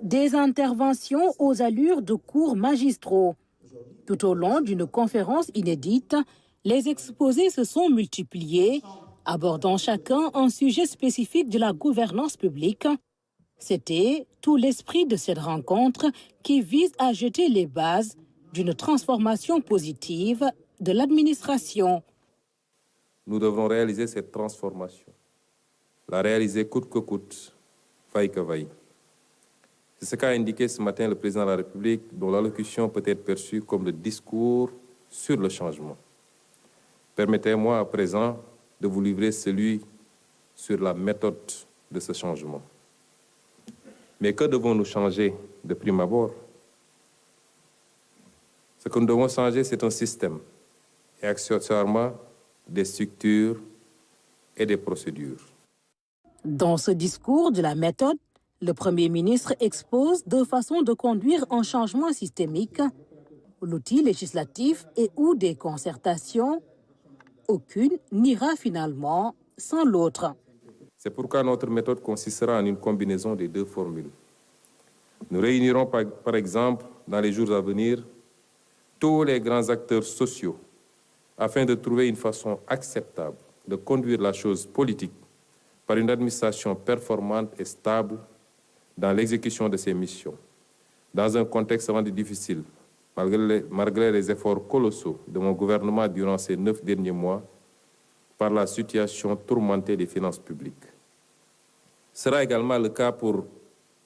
Des interventions aux allures de cours magistraux. Tout au long d'une conférence inédite, les exposés se sont multipliés, abordant chacun un sujet spécifique de la gouvernance publique. C'était tout l'esprit de cette rencontre qui vise à jeter les bases d'une transformation positive de l'administration. Nous devrons réaliser cette transformation, la réaliser coûte que coûte, vaille que vaille. C'est ce qu'a indiqué ce matin le président de la République, dont l'allocution peut être perçue comme le discours sur le changement. Permettez-moi à présent de vous livrer celui sur la méthode de ce changement. Mais que devons-nous changer de prime abord? Ce que nous devons changer, c'est un système et accessoirement des structures et des procédures. Dans ce discours de la méthode, le Premier ministre expose deux façons de conduire un changement systémique, l'outil législatif et ou des concertations. Aucune n'ira finalement sans l'autre. C'est pourquoi notre méthode consistera en une combinaison des deux formules. Nous réunirons par exemple, dans les jours à venir, tous les grands acteurs sociaux afin de trouver une façon acceptable de conduire la chose politique par une administration performante et stable dans l'exécution de ses missions, dans un contexte rendu difficile, malgré les efforts colossaux de mon gouvernement durant ces 9 derniers mois, par la situation tourmentée des finances publiques. Ce sera également le cas pour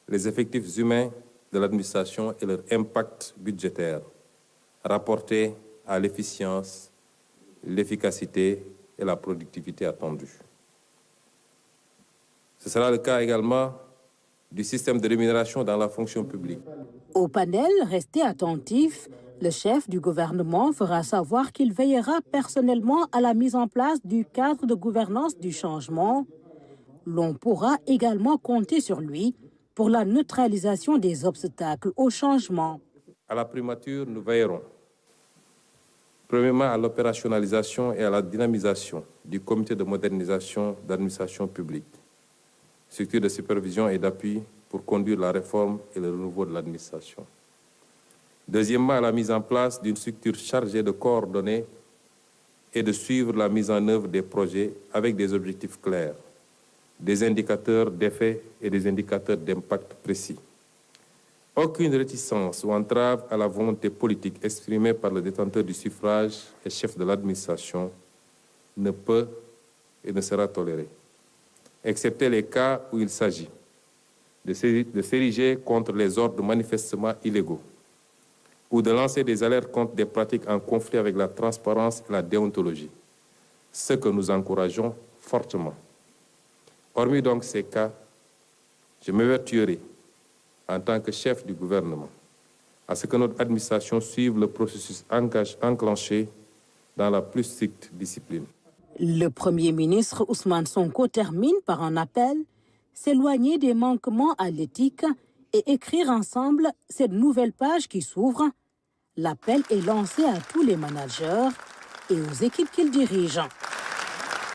les effectifs humains de l'administration et leur impact budgétaire, rapporté à l'efficience, l'efficacité et la productivité attendues. Ce sera le cas également du système de rémunération dans la fonction publique. Au panel, restez attentifs. Le chef du gouvernement fera savoir qu'il veillera personnellement à la mise en place du cadre de gouvernance du changement. L'on pourra également compter sur lui pour la neutralisation des obstacles au changement. À la primature, nous veillerons premièrement à l'opérationnalisation et à la dynamisation du comité de modernisation d'administration publique, structure de supervision et d'appui pour conduire la réforme et le renouveau de l'administration. Deuxièmement, à la mise en place d'une structure chargée de coordonner et de suivre la mise en œuvre des projets avec des objectifs clairs, des indicateurs d'effet et des indicateurs d'impact précis. Aucune réticence ou entrave à la volonté politique exprimée par le détenteur du suffrage et chef de l'administration ne peut et ne sera tolérée, excepté les cas où il s'agit de s'ériger contre les ordres manifestement illégaux ou de lancer des alertes contre des pratiques en conflit avec la transparence et la déontologie, ce que nous encourageons fortement. Hormis donc ces cas, je m'évertuerai en tant que chef du gouvernement à ce que notre administration suive le processus enclenché dans la plus stricte discipline. Le Premier ministre Ousmane Sonko termine par un appel, s'éloigner des manquements à l'éthique et écrire ensemble cette nouvelle page qui s'ouvre. L'appel est lancé à tous les managers et aux équipes qu'ils dirigent.